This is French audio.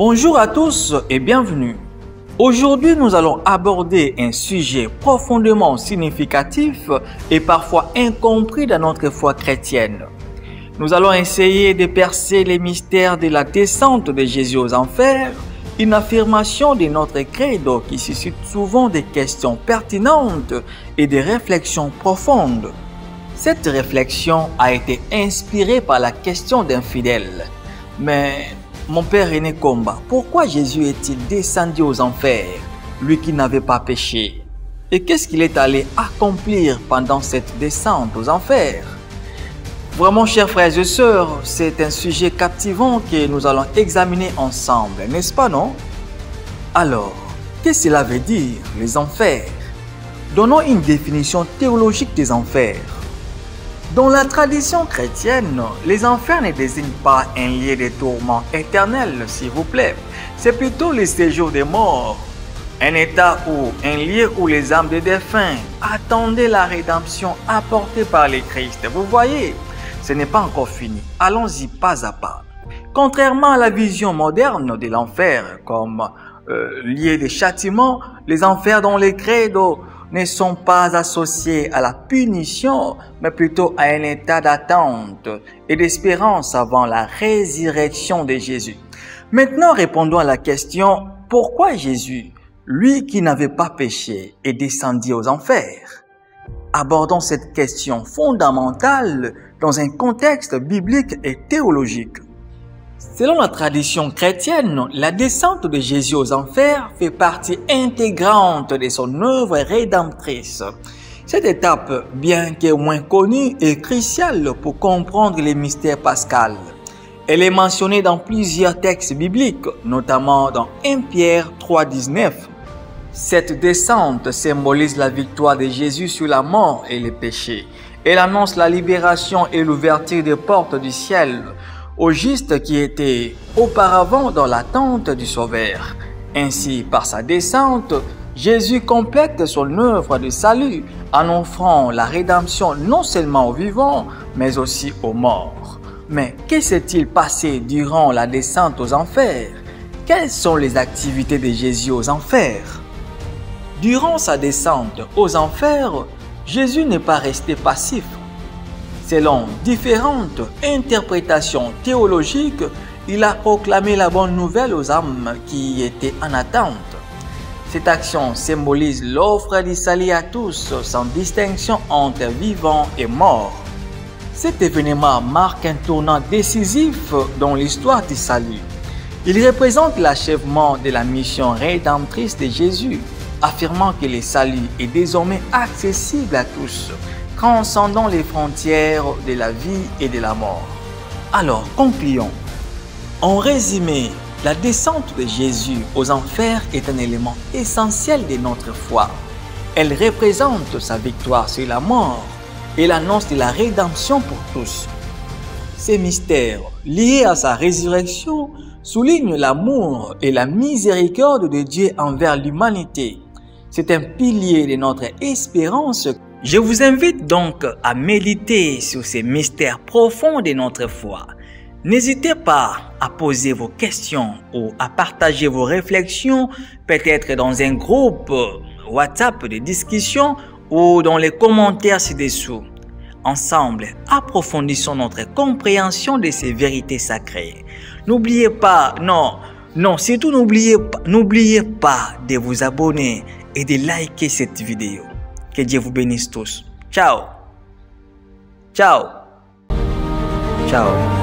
Bonjour à tous et bienvenue. Aujourd'hui, nous allons aborder un sujet profondément significatif et parfois incompris dans notre foi chrétienne. Nous allons essayer de percer les mystères de la descente de Jésus aux enfers, une affirmation de notre credo qui suscite souvent des questions pertinentes et des réflexions profondes. Cette réflexion a été inspirée par la question d'un fidèle. Mais mon père René Komba, pourquoi Jésus est-il descendu aux enfers, lui qui n'avait pas péché? Et qu'est-ce qu'il est allé accomplir pendant cette descente aux enfers? Vraiment, chers frères et sœurs, c'est un sujet captivant que nous allons examiner ensemble, n'est-ce pas, non? Alors, qu'est-ce que cela veut dire, les enfers? Donnons une définition théologique des enfers. Dans la tradition chrétienne, les enfers ne désignent pas un lieu de tourment éternel, s'il vous plaît. C'est plutôt le séjour des morts, un état un lieu où les âmes des défunts attendaient la rédemption apportée par le Christ. Vous voyez, ce n'est pas encore fini. Allons-y pas à pas. Contrairement à la vision moderne de l'enfer comme lieu de châtiment, les enfers dans les credos ne sont pas associés à la punition, mais plutôt à un état d'attente et d'espérance avant la résurrection de Jésus. Maintenant, répondons à la question, pourquoi Jésus, lui qui n'avait pas péché, est descendu aux enfers? Abordons cette question fondamentale dans un contexte biblique et théologique. Selon la tradition chrétienne, la descente de Jésus aux enfers fait partie intégrante de son œuvre rédemptrice. Cette étape, bien que moins connue, est cruciale pour comprendre les mystères pascals. Elle est mentionnée dans plusieurs textes bibliques, notamment dans 1 Pierre 3,19. Cette descente symbolise la victoire de Jésus sur la mort et le péché. Elle annonce la libération et l'ouverture des portes du ciel aux justes qui étaient auparavant dans l'attente du Sauveur. Ainsi, par sa descente, Jésus complète son œuvre de salut en offrant la rédemption non seulement aux vivants, mais aussi aux morts. Mais que s'est-il passé durant la descente aux enfers? Quelles sont les activités de Jésus aux enfers? Durant sa descente aux enfers, Jésus n'est pas resté passif. Selon différentes interprétations théologiques, il a proclamé la bonne nouvelle aux âmes qui étaient en attente. Cette action symbolise l'offre du salut à tous, sans distinction entre vivants et morts. Cet événement marque un tournant décisif dans l'histoire du salut. Il représente l'achèvement de la mission rédemptrice de Jésus, affirmant que le salut est désormais accessible à tous, transcendant les frontières de la vie et de la mort. Alors, concluons. En résumé, la descente de Jésus aux enfers est un élément essentiel de notre foi. Elle représente sa victoire sur la mort et l'annonce de la rédemption pour tous. Ces mystères, liés à sa résurrection, soulignent l'amour et la miséricorde de Dieu envers l'humanité. C'est un pilier de notre espérance. Je vous invite donc à méditer sur ces mystères profonds de notre foi. N'hésitez pas à poser vos questions ou à partager vos réflexions, peut-être dans un groupe WhatsApp de discussion ou dans les commentaires ci-dessous. Ensemble, approfondissons notre compréhension de ces vérités sacrées. N'oubliez pas, surtout n'oubliez pas de vous abonner et de liker cette vidéo. Que Dieu vous bénisse tous. Ciao. Ciao. Ciao.